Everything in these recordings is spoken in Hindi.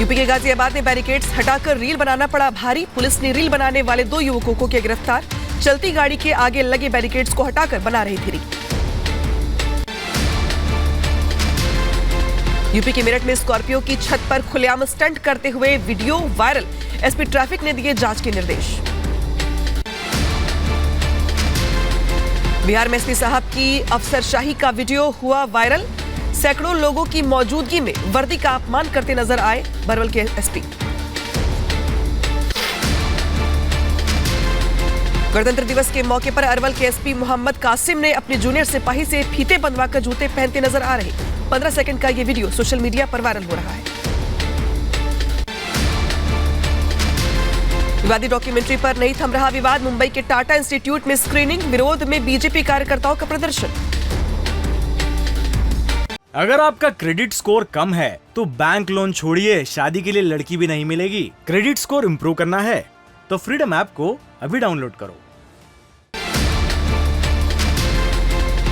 यूपी के गाजियाबाद में बैरिकेड्स हटाकर रील बनाना पड़ा भारी। पुलिस ने रील बनाने वाले 2 युवकों को किया गिरफ्तार। चलती गाड़ी के आगे लगे बैरिकेड्स को हटाकर बना रही थी रील। यूपी के मेरठ में स्कॉर्पियो की छत पर खुलेआम स्टंट करते हुए वीडियो वायरल। एसपी ट्रैफिक ने दिए जांच के निर्देश। बिहार में एसपी साहब की अफसरशाही का वीडियो हुआ वायरल। सैकड़ों लोगों की मौजूदगी में वर्दी का अपमान करते नजर आए बरवल के एसपी। गणतंत्र दिवस के मौके पर अरवल के एसपी मोहम्मद कासिम ने अपने जूनियर सिपाही से फीते बंधवाकर जूते पहनते नजर आ रहे। 15 सेकंड का यह वीडियो सोशल मीडिया पर वायरल हो रहा है। विवादी डॉक्यूमेंट्री पर नहीं थम रहा विवाद। मुंबई के टाटा इंस्टीट्यूट में स्क्रीनिंग, विरोध में बीजेपी कार्यकर्ताओं का प्रदर्शन। अगर आपका क्रेडिट स्कोर कम है तो बैंक लोन छोड़िए, शादी के लिए लड़की भी नहीं मिलेगी। क्रेडिट स्कोर इंप्रूव करना है तो फ्रीडम ऐप को अभी डाउनलोड करो।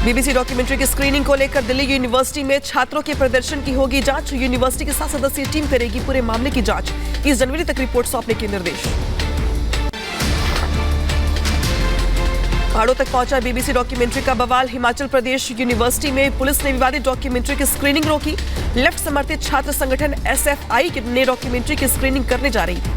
बीबीसी डॉक्यूमेंट्री की स्क्रीनिंग को लेकर दिल्ली यूनिवर्सिटी में छात्रों के प्रदर्शन की होगी जांच। यूनिवर्सिटी की 7 सदस्यीय टीम करेगी पूरे मामले की जांच। 30 जनवरी तक रिपोर्ट सौंपने के निर्देश। पहाड़ों तक पहुंचा बीबीसी डॉक्यूमेंट्री का बवाल। हिमाचल प्रदेश यूनिवर्सिटी में पुलिस ने विवादित डॉक्यूमेंट्री की स्क्रीनिंग रोकी। लेफ्ट समर्थित छात्र संगठन एसएफआई ने डॉक्यूमेंट्री की स्क्रीनिंग करने जा रही थी।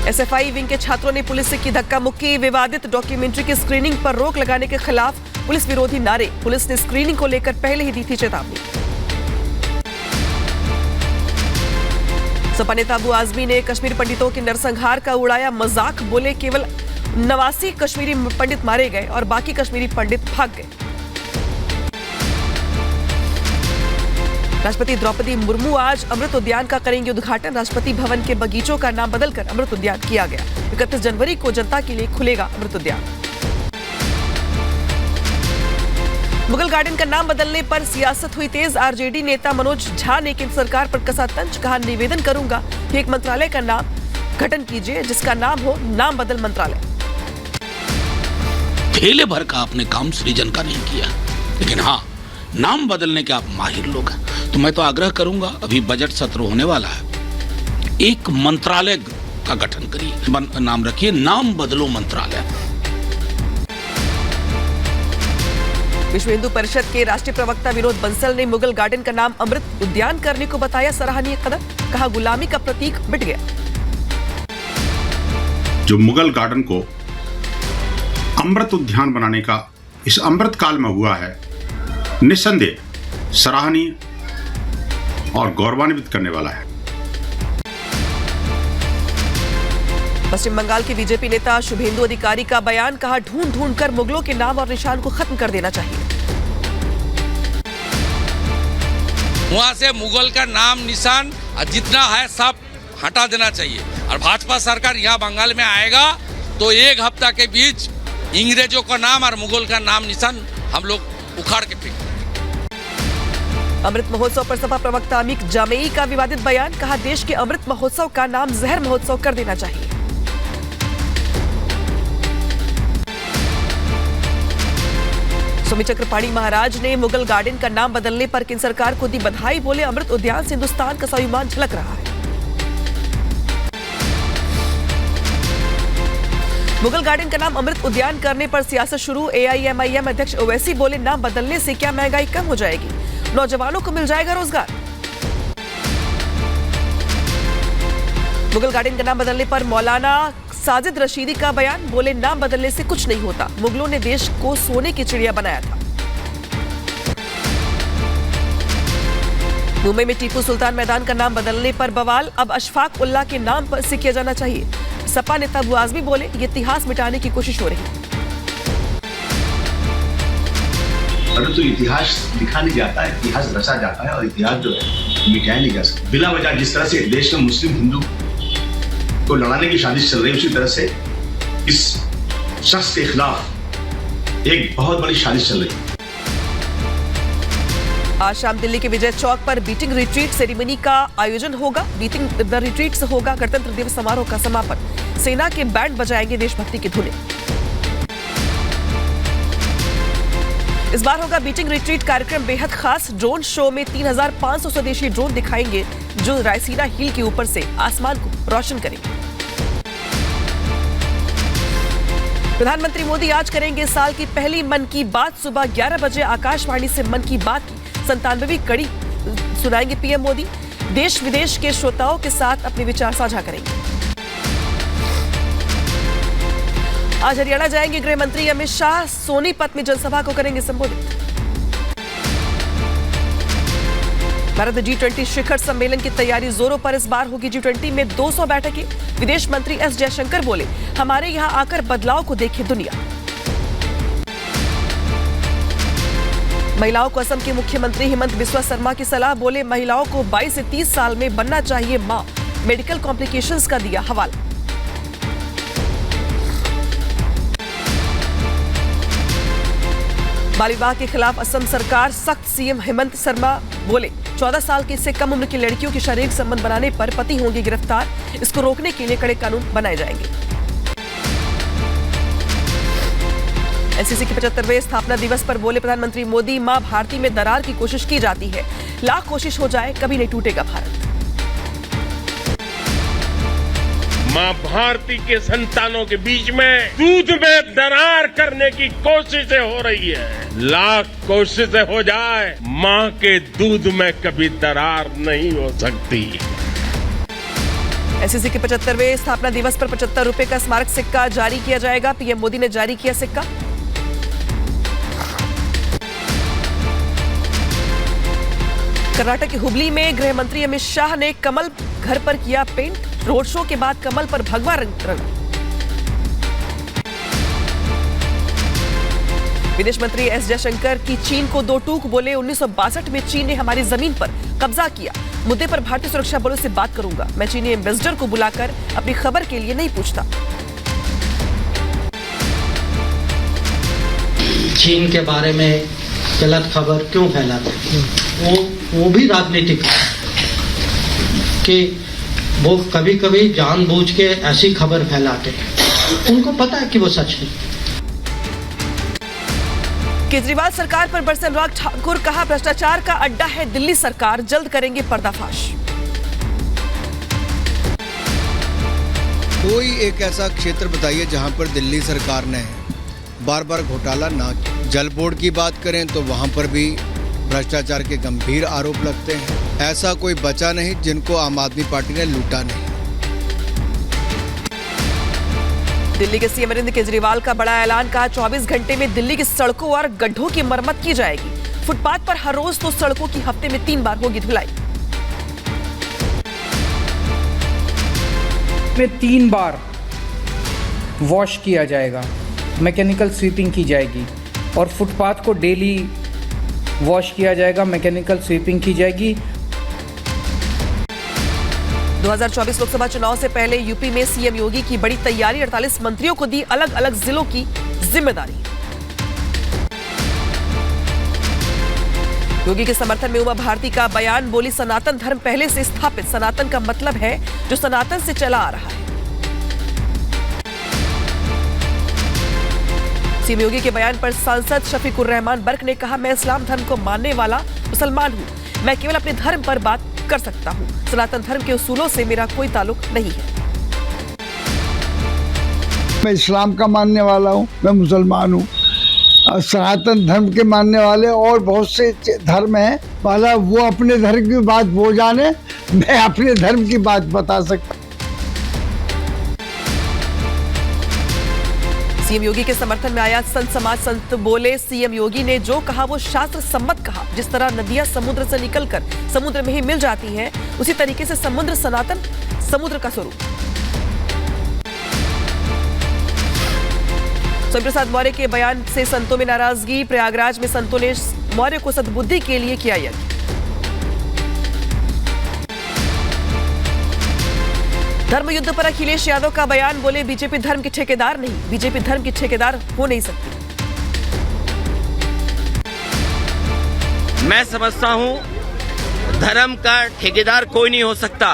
एसएफआई विंग के छात्रों ने पुलिस से की धक्का मुक्की। विवादित डॉक्यूमेंट्री की स्क्रीनिंग पर रोक लगाने के खिलाफ पुलिस विरोधी नारे। पुलिस ने स्क्रीनिंग को लेकर पहले ही दी थी चेतावनी। सपा नेता अबू आजमी ने कश्मीर पंडितों के नरसंहार का उड़ाया मजाक। बोले केवल 89 कश्मीरी पंडित मारे गए और बाकी कश्मीरी पंडित भाग गए। राष्ट्रपति द्रौपदी मुर्मू आज अमृत उद्यान का करेंगे उद्घाटन। राष्ट्रपति भवन के बगीचों का नाम बदलकर अमृत उद्यान किया गया। 31 जनवरी को जनता के लिए खुलेगा अमृत उद्यान। मुगल गार्डन का नाम बदलने पर सियासत हुई तेज। आरजेडी नेता मनोज झा ने केंद्र सरकार पर कसा तंज। कहा, निवेदन करूंगा कि एक मंत्रालय का नाम गठन कीजिए जिसका नाम हो नाम बदल मंत्रालय। थैले भर का आपने काम सृजन का नहीं किया, लेकिन हाँ, नाम बदलने के आप माहिर लोग हैं। तो मैं तो आग्रह करूंगा, अभी बजट सत्र होने वाला है, एक मंत्रालय का गठन करिए, नाम रखिए नाम बदलो मंत्रालय। विश्व हिंदू परिषद के राष्ट्रीय प्रवक्ता विनोद बंसल ने मुगल गार्डन का नाम अमृत उद्यान करने को बताया सराहनीय कदम। कहा, गुलामी का प्रतीक मिट गया। जो मुगल गार्डन को अमृत उद्यान बनाने का इस अमृत काल में हुआ है, निस्संदेह सराहनीय और गौरवान्वित करने वाला है। पश्चिम बंगाल के बीजेपी नेता शुभेंदु अधिकारी का बयान। कहा, ढूंढ ढूंढ कर मुगलों के नाम और निशान को खत्म कर देना चाहिए। वहां से मुगल का नाम निशान जितना है सब हटा देना चाहिए। और भाजपा सरकार यहाँ बंगाल में आएगा तो 1 हफ्ता के बीच अंग्रेजों का नाम और मुगल का नाम निशान हम लोग उखाड़ के फेंक। अमृत महोत्सव पर सपा प्रवक्ता अमीक जामेई का विवादित बयान। कहा, देश के अमृत महोत्सव का नाम जहर महोत्सव कर देना चाहिए। सुमित चक्रपाणी महाराज ने मुगल गार्डन का नाम बदलने पर केंद्र सरकार को दी बधाई। बोले, अमृत उद्यान से हिंदुस्तान का स्वाभिमान झलक रहा है। मुगल गार्डन का नाम अमृत उद्यान करने पर सियासत शुरू। एआईएमआईएम अध्यक्ष ओवैसी बोले, नाम बदलने से क्या महंगाई कम हो जाएगी, नौजवानों को मिल जाएगा रोजगार। मुगल गार्डन का नाम बदलने पर मौलाना साजिद रशीदी का बयान। बोले, नाम बदलने से कुछ नहीं होता, मुगलों ने देश को सोने की चिड़िया बनाया था। मुंबई में टीपू सुल्तान मैदान का नाम बदलने पर बवाल। अब अशफाक उल्लाह के नाम पर से किया जाना चाहिए। सपा नेता अबू आजमी बोले, ये इतिहास मिटाने की कोशिश हो रही है। परंतु इतिहास लिखा नहीं जाता है, इतिहास रचा जाता है और इतिहास जो है मिटाया नहीं जा सकता। बिना वजह जिस तरह से देश में मुस्लिम हिंदू को लड़ाने की साजिश चल रही है, उसी तरह से इस शख्स के खिलाफ एक बहुत बड़ी साजिश चल रही है। आज शाम दिल्ली के विजय चौक पर बीटिंग रिट्रीट सेरेमनी का आयोजन होगा। बीटिंग द रिट्रीट से होगा गणतंत्र दिवस समारोह का समापन। सेना के बैंड बजाएंगे देशभक्ति की धुनें। इस बार होगा बीटिंग रिट्रीट कार्यक्रम बेहद खास। ड्रोन शो में 3500 स्वदेशी ड्रोन दिखाएंगे जो रायसीना हिल के ऊपर से आसमान को रोशन करेंगे। प्रधानमंत्री मोदी आज करेंगे इस साल की पहली मन की बात। सुबह 11 बजे आकाशवाणी से मन की बात की 97वीं कड़ी सुनाएंगे पीएम मोदी। देश विदेश के श्रोताओं के साथ अपने विचार साझा करेंगे। आज हरियाणा जाएंगे गृह मंत्री अमित शाह। सोनीपत में जनसभा को करेंगे संबोधित। भारत G20 शिखर सम्मेलन की तैयारी जोरों पर। इस बार होगी G20 में 200 बैठकें। विदेश मंत्री एस जयशंकर बोले, हमारे यहां आकर बदलाव को देखे दुनिया। महिलाओं को असम के मुख्यमंत्री हेमंत बिस्वा शर्मा की सलाह। बोले, महिलाओं को 22 से 30 साल में बनना चाहिए मां। मेडिकल कॉम्प्लिकेशंस का दिया हवाला। बाल विवाह के खिलाफ असम सरकार सख्त। सीएम हेमंत शर्मा बोले, 14 साल की इससे कम उम्र की लड़कियों के शारीरिक संबंध बनाने पर पति होंगे गिरफ्तार। इसको रोकने के लिए कड़े कानून बनाए जाएंगे। एनसीसी के 75वें स्थापना दिवस पर बोले प्रधानमंत्री मोदी, मां भारती में दरार की कोशिश की जाती है। लाख कोशिश हो जाए, कभी नहीं टूटेगा भारत। मां भारती के संतानों के बीच में दूध में दरार करने की कोशिशें हो रही है। लाख कोशिशें हो जाए, मां के दूध में कभी दरार नहीं हो सकती। एनसीसी के 75वें स्थापना दिवस पर 75 रुपए का स्मारक सिक्का जारी किया जाएगा। पीएम मोदी ने जारी किया सिक्का। कर्नाटक के हुबली में गृह मंत्री अमित शाह ने कमल घर पर किया पेंट। रोड शो के बाद कमल पर भगवा रंग रंगा। विदेश मंत्री एस जयशंकर की चीन को दो टूक। बोले, 1962 में चीन ने हमारी जमीन पर कब्जा किया। मुद्दे पर भारतीय सुरक्षा बलों से बात करूंगा। मैं चीनी एम्बेसडर को बुलाकर अपनी खबर के लिए नहीं पूछता। चीन के बारे में गलत खबर क्यों फैलाते? वो भी राजनीतिक है कि वो कभी कभी जानबूझ के ऐसी खबर फैलाते हैं। उनको पता है कि वो सच नहीं। केजरीवाल सरकार पर बरसे अनुराग ठाकुर। कहा, भ्रष्टाचार का अड्डा है दिल्ली सरकार, जल्द करेंगे पर्दाफाश। कोई एक ऐसा क्षेत्र बताइए जहां पर दिल्ली सरकार ने बार बार घोटाला ना किया। जल बोर्ड की बात करें तो वहां पर भी भ्रष्टाचार के गंभीर आरोप लगते हैं। ऐसा कोई बचा नहीं जिनको आम आदमी पार्टी ने लूटा नहीं। दिल्ली के सीएम अरविंद केजरीवाल का बड़ा ऐलान। कहा, 24 घंटे में दिल्ली की सड़कों और गड्ढों की मरम्मत की जाएगी। फुटपाथ पर हर रोज तो सड़कों की हफ्ते में 3 बार होगी धुलाई। में 3 बार वॉश किया जाएगा, मैकेनिकल स्वीपिंग की जाएगी और फुटपाथ को डेली वॉश किया जाएगा, मैकेनिकल स्वीपिंग की जाएगी। 2024 लोकसभा चुनाव से पहले यूपी में सीएम योगी की बड़ी तैयारी। 48 मंत्रियों को दी अलग अलग जिलों की जिम्मेदारी। योगी के समर्थन में उमा भारती का बयान। बोली, सनातन धर्म पहले से स्थापित। सनातन का मतलब है जो सनातन से चला आ रहा है। सीएम योगी के बयान पर सांसद शफीकुर रहमान बर्क ने कहा, मैं इस्लाम धर्म को मानने वाला मुसलमान हूं। मैं केवल अपने धर्म पर बात कर सकता हूं। सनातन धर्म के उसूलों से मेरा कोई ताल्लुक नहीं है। मैं इस्लाम का मानने वाला हूं, मैं मुसलमान हूं। और सनातन धर्म के मानने वाले और बहुत से धर्म हैं। वाला वो अपने धर्म की बात वो जाने, मैं अपने धर्म की बात बता सकता। सीएम योगी के समर्थन में आया संत समाज। संत बोले, सीएम योगी ने जो कहा वो शास्त्र सम्मत कहा। जिस तरह नदियां समुद्र से निकलकर समुद्र में ही मिल जाती हैं, उसी तरीके से समुद्र सनातन समुद्र का स्वरूप। स्वामी प्रसाद मौर्य के बयान से संतों में नाराजगी। प्रयागराज में संतों ने मौर्य को सद्बुद्धि के लिए किया यज्ञ। धर्म युद्ध पर अखिलेश यादव का बयान। बोले, बीजेपी धर्म के ठेकेदार नहीं, बीजेपी धर्म की ठेकेदार हो नहीं सकती। मैं समझता हूं धर्म का ठेकेदार कोई नहीं हो सकता।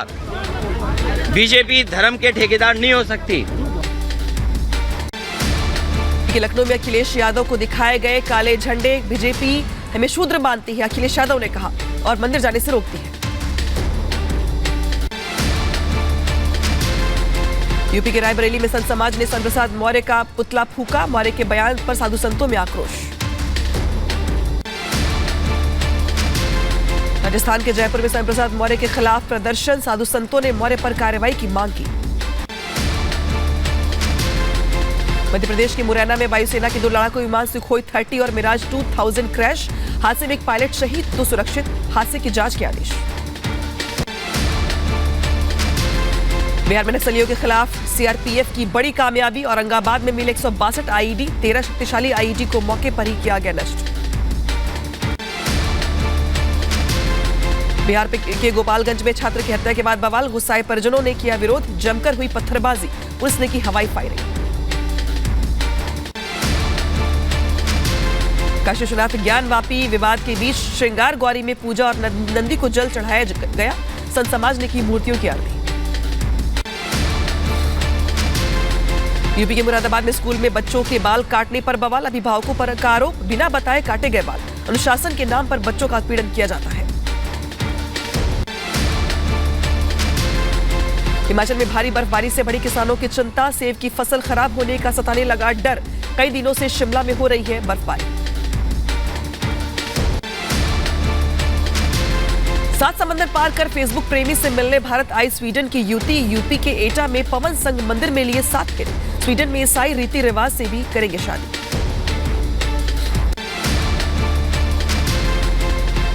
बीजेपी धर्म के ठेकेदार नहीं हो सकती। यूपी के लखनऊ में अखिलेश यादव को दिखाए गए काले झंडे। बीजेपी हमें शूद्र मानती है, अखिलेश यादव ने कहा, और मंदिर जाने से रोकती है। यूपी के रायबरेली में संत समाज ने संत प्रसाद मौर्य का पुतला फूका। मौर्य के बयान पर साधु संतों में आक्रोश। राजस्थान के जयपुर में संत प्रसाद मौर्य के खिलाफ प्रदर्शन। साधु संतों ने मौर्य पर कार्रवाई की मांग की। मध्य प्रदेश के मुरैना में वायुसेना के 2 लड़ाकू विमान सुखोई 30 और मिराज 2000 क्रैश। हादसे में एक पायलट शहीद, 2 सुरक्षित। हादसे की जांच के आदेश। बिहार में नक्सलियों के खिलाफ सीआरपीएफ की बड़ी कामयाबी। औरंगाबाद में मिले 162 आईईडी। 13 शक्तिशाली आईईडी को मौके पर ही किया गया नष्ट। बिहार के गोपालगंज में छात्र की हत्या के बाद बवाल। गुस्साए परिजनों ने किया विरोध। जमकर हुई पत्थरबाजी। पुलिस ने की हवाई फायरिंग। काशी विश्वनाथ ज्ञानवापी विवाद के बीच श्रृंगार गौरी में पूजा और नंदी को जल चढ़ाया गया। संत समाज ने की मूर्तियों की आरती। यूपी के मुरादाबाद में स्कूल में बच्चों के बाल काटने पर बवाल। अभिभावकों पर का आरोप, बिना बताए काटे गए बाल। अनुशासन के नाम पर बच्चों का उत्पीड़न किया जाता है। हिमाचल में भारी बर्फबारी से बढ़ी किसानों की चिंता। सेब की फसल खराब होने का सताने लगा डर। कई दिनों से शिमला में हो रही है बर्फबारी। 7 समंदर पार कर फेसबुक प्रेमी से मिलने भारत आई स्वीडन की युवती। यूपी के एटा में पवन संग मंदिर में लिए 7 फेरे। स्वीडन में ईसाई रीति रिवाज से भी करेंगे शादी।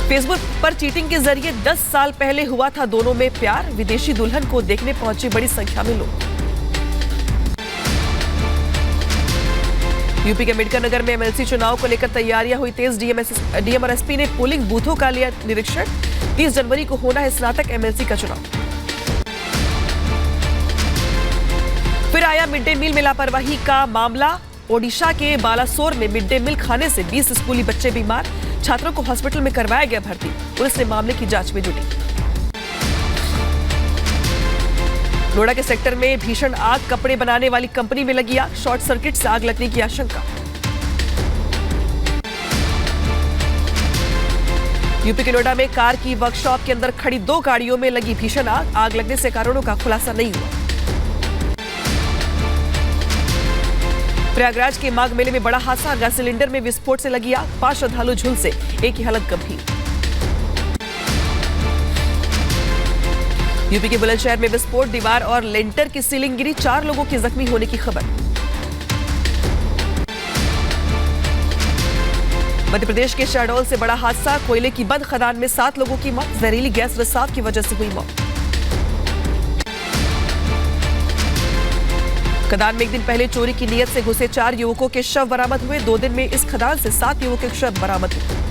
फेसबुक पर चीटिंग के जरिए 10 साल पहले हुआ था दोनों में प्यार। विदेशी दुल्हन को देखने पहुंचे बड़ी संख्या में लोग। यूपी के अम्बेडकर नगर में एमएलसी चुनाव को लेकर तैयारियां हुई तेज। डीएम और एसपी ने पोलिंग बूथों का लिया निरीक्षण। 30 जनवरी को होना है स्नातक एमएलसी का चुनाव। फिर आया मिड डे मील में लापरवाही का मामला। ओडिशा के बालासोर में मिड डे मील खाने से 20 स्कूली बच्चे बीमार। छात्रों को हॉस्पिटल में करवाया गया भर्ती। पुलिस ने मामले की जांच में जुटी। नोएडा के सेक्टर में भीषण आग। कपड़े बनाने वाली कंपनी में लगी आग। शॉर्ट सर्किट से आग लगने की आशंका। यूपी के नोएडा में कार की वर्कशॉप के अंदर खड़ी 2 गाड़ियों में लगी भीषण आग। आग लगने से कारणों का खुलासा नहीं हुआ। प्रयागराज के माघ मेले में बड़ा हादसा। गैस सिलेंडर में विस्फोट से लगी आग। 5 श्रद्धालु झुलसे, एक की हालत गंभीर। यूपी के बुलंदशहर में विस्फोट। दीवार और लेंटर की सीलिंग गिरी। 4 लोगों की जख्मी होने की खबर। मध्य प्रदेश के शहडोल से बड़ा हादसा। कोयले की बंद खदान में 7 लोगों की मौत। जहरीली गैस रिसाव की वजह से हुई मौत। खदान में एक दिन पहले चोरी की नीयत से घुसे 4 युवकों के शव बरामद हुए। 2 दिन में इस खदान से 7 युवकों के शव बरामद हुए।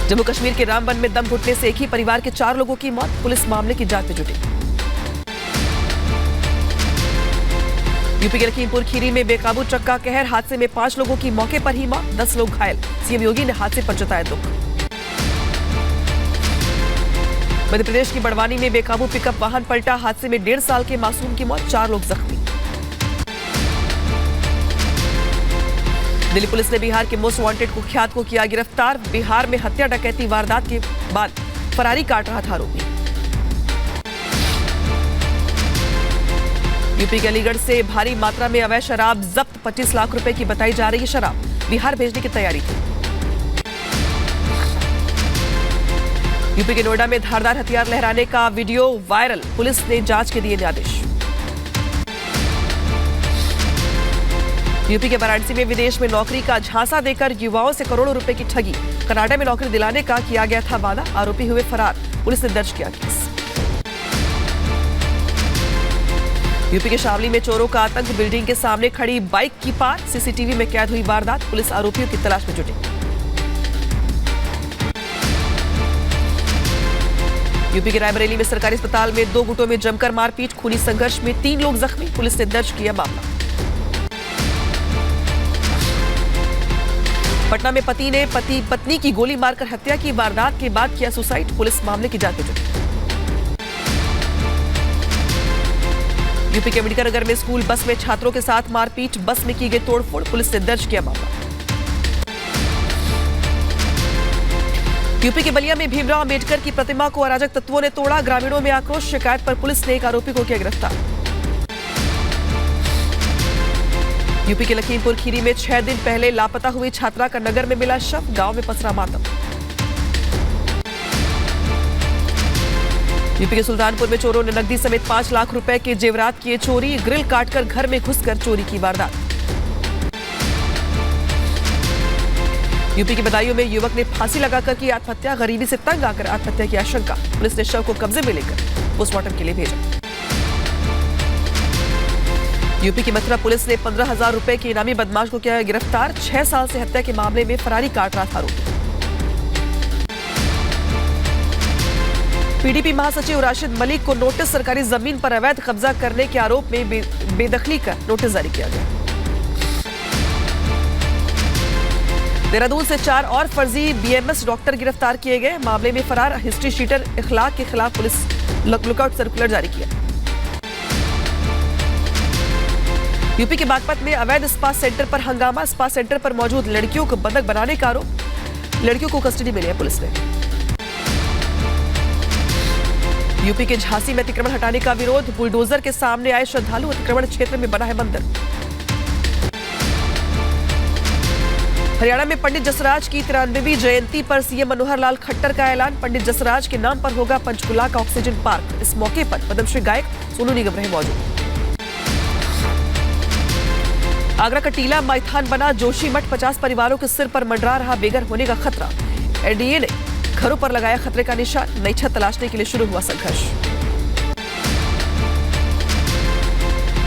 जम्मू कश्मीर के रामबन में दम घुटने से एक ही परिवार के 4 लोगों की मौत। पुलिस मामले की जांच में जुटी। यूपी के लखीमपुर खीरी में बेकाबू ट्रक का कहर। हादसे में 5 लोगों की मौके पर ही मौत। 10 लोग घायल। सीएम योगी ने हादसे पर जताया दुख। मध्य प्रदेश की बड़वानी में बेकाबू पिकअप वाहन पलटा। हादसे में 1.5 साल के मासूम की मौत। 4 लोग जख्मी। दिल्ली पुलिस ने बिहार के मोस्ट वांटेड कुख्यात को किया गिरफ्तार। बिहार में हत्या डकैती वारदात के बाद फरारी काट रहा था आरोपी। यूपी के अलीगढ़ से भारी मात्रा में अवैध शराब जब्त। 25 लाख रुपए की बताई जा रही है शराब। बिहार भेजने की तैयारी थी। यूपी के नोएडा में धारदार हथियार लहराने का वीडियो वायरल। पुलिस ने जांच के दिए आदेश। यूपी के वाराणसी में विदेश में नौकरी का झांसा देकर युवाओं से करोड़ों रुपए की ठगी। कनाडा में नौकरी दिलाने का किया गया था वादा। आरोपी हुए फरार। पुलिस ने दर्ज किया केस। यूपी के शामली में चोरों का आतंक। बिल्डिंग के सामने खड़ी बाइक की पार। सीसीटीवी में कैद हुई वारदात। पुलिस आरोपियों की तलाश में जुटी। यूपी के रायबरेली में सरकारी अस्पताल में 2 गुटों में जमकर मारपीट। खूनी संघर्ष में 3 लोग जख्मी। पुलिस ने दर्ज किया मामला। पटना में पति ने पत्नी की गोली मारकर हत्या की। वारदात के बाद किया सुसाइड। पुलिस मामले की जांच में जुटी। यूपी के अंबेडकर नगर में स्कूल बस में छात्रों के साथ मारपीट, बस में की गई तोड़फोड़, पुलिस ने दर्ज किया मामला। यूपी के बलिया में भीमराव अंबेडकर की प्रतिमा को अराजक तत्वों ने तोड़ा, ग्रामीणों में आक्रोश, शिकायत पर पुलिस ने एक आरोपी को किया गिरफ्तार। यूपी के लखीमपुर खीरी में 6 दिन पहले लापता हुई छात्रा का नगर में मिला शव, गांव में पसरा मातम। यूपी के सुल्तानपुर में चोरों ने नकदी समेत 5 लाख रुपए के जेवरात किए चोरी, ग्रिल काटकर घर में घुसकर चोरी की वारदात। यूपी के बदायूं में युवक ने फांसी लगाकर की आत्महत्या, गरीबी से तंग आकर आत्महत्या की आशंका, पुलिस ने शव को कब्जे में लेकर पोस्टमार्टम के लिए भेजा। यूपी की मथुरा पुलिस ने 15,000 रुपए के इनामी बदमाश को किया गिरफ्तार, 6 साल से हत्या के मामले में फरारी काट रहा था आरोपी। पीडीपी महासचिव राशिद मलिक को नोटिस, सरकारी जमीन पर अवैध कब्जा करने के आरोप में बेदखली का नोटिस जारी किया गया। देहरादून से 4 और फर्जी बीएमएस डॉक्टर गिरफ्तार किए गए, मामले में फरार हिस्ट्री शीटर इखलाक के खिलाफ पुलिस लुकआउट सर्कुलर जारी किया। यूपी के बागपत में अवैध स्पा सेंटर पर हंगामा, स्पा सेंटर पर मौजूद लड़कियों को बंधक बनाने का आरोप, लड़कियों को कस्टडी में लिया पुलिस ने। यूपी के झांसी में अतिक्रमण हटाने का विरोध, बुलडोजर के सामने आए श्रद्धालु, अतिक्रमण क्षेत्र में बना है मंदिर। हरियाणा में पंडित जसराज की 93वीं जयंती पर सीएम मनोहर लाल खट्टर का ऐलान, पंडित जसराज के नाम पर होगा पंचकुला का ऑक्सीजन पार्क। इस मौके पर पद्मश्री गायक सोनू निगम रहे मौजूद। आगरा का टीला मैदान बना जोशीमठ, 50 परिवारों के सिर पर मंडरा रहा बेघर होने का खतरा, एनडीए ने घरों पर लगाया खतरे का निशान, नई छत तलाशने के लिए शुरू हुआ संघर्ष।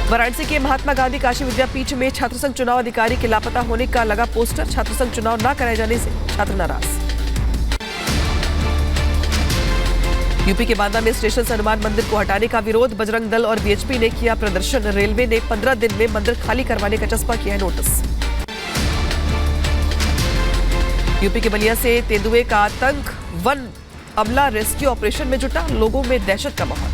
वाराणसी के महात्मा गांधी काशी विद्यापीठ में छात्र संघ चुनाव अधिकारी के लापता होने का लगा पोस्टर, छात्र संघ चुनाव न कराए जाने से छात्र नाराज। यूपी के बांदा में स्टेशन से हनुमान मंदिर को हटाने का विरोध, बजरंग दल और बीएचपी ने किया प्रदर्शन, रेलवे ने 15 दिन में मंदिर खाली करवाने का चस्पा किया है नोटिस। यूपी के बलिया से तेंदुए का आतंक, वन अमला रेस्क्यू ऑपरेशन में जुटा, लोगों में दहशत का माहौल।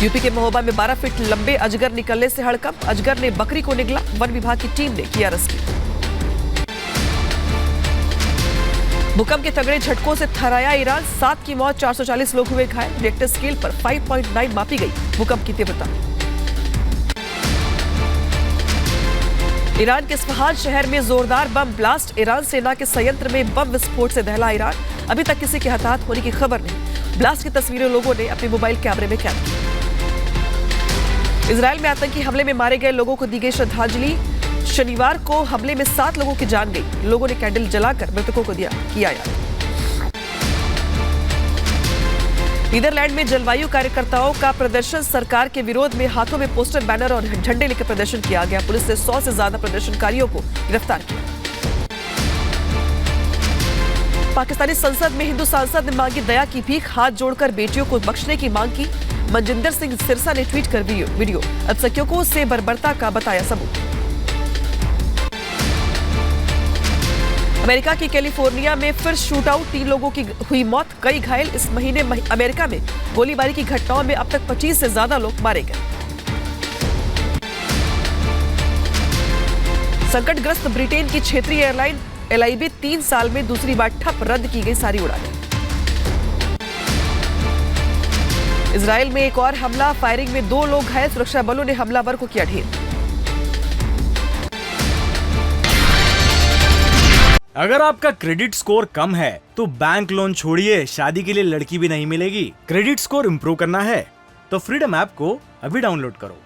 यूपी के महोबा में 12 फीट लंबे अजगर निकलने से हड़कंप, अजगर ने बकरी को निगला, वन विभाग की टीम ने किया रेस्क्यू। भूकंप के तगड़े झटकों से थर्राया ईरान, 7 की मौत, 440 लोग हुए घायल, रिक्टर स्केल पर 5.9 मापी गई भूकंप की तीव्रता। ईरान के इस्फहान शहर में जोरदार बम ब्लास्ट, ईरान सेना के संयंत्र में बम विस्फोट से दहला ईरान, अभी तक किसी के हताहत होने की खबर नहीं। ब्लास्ट की तस्वीरें लोगों ने अपने मोबाइल कैमरे में कैद की। इजरायल में आतंकी हमले में मारे गए लोगों को दी गई श्रद्धांजलि, शनिवार को हमले में 7 लोगों की जान गई, लोगों ने कैंडल जलाकर मृतकों को किया याद। नीदरलैंड में जलवायु कार्यकर्ताओं का प्रदर्शन, सरकार के विरोध में हाथों में पोस्टर, बैनर और झंडे लेकर प्रदर्शन किया गया, पुलिस ने 100 से ज्यादा प्रदर्शनकारियों को गिरफ्तार किया। पाकिस्तानी संसद में हिंदू सांसद ने मांगी दया की भीख, हाथ जोड़कर बेटियों को बख्शने की मांग की, मनजिंदर सिंह सिरसा ने ट्वीट कर वीडियो अल्पसंख्यकों से बर्बरता का बताया सबूत। अमेरिका की कैलिफोर्निया में फिर शूटआउट, 3 लोगों की हुई मौत, कई घायल, इस महीने अमेरिका में गोलीबारी की घटनाओं में अब तक 25 से ज्यादा लोग मारे गए। संकटग्रस्त ब्रिटेन की क्षेत्रीय एयरलाइन LIB 3 साल में दूसरी बार ठप, रद्द की गई सारी उड़ानें। इजराइल में एक और हमला, फायरिंग में 2 लोग घायल, सुरक्षा बलों ने हमलावर को किया ढेर। अगर आपका क्रेडिट स्कोर कम है तो बैंक लोन छोड़िए, शादी के लिए लड़की भी नहीं मिलेगी। क्रेडिट स्कोर इम्प्रूव करना है तो फ्रीडम ऐप को अभी डाउनलोड करो।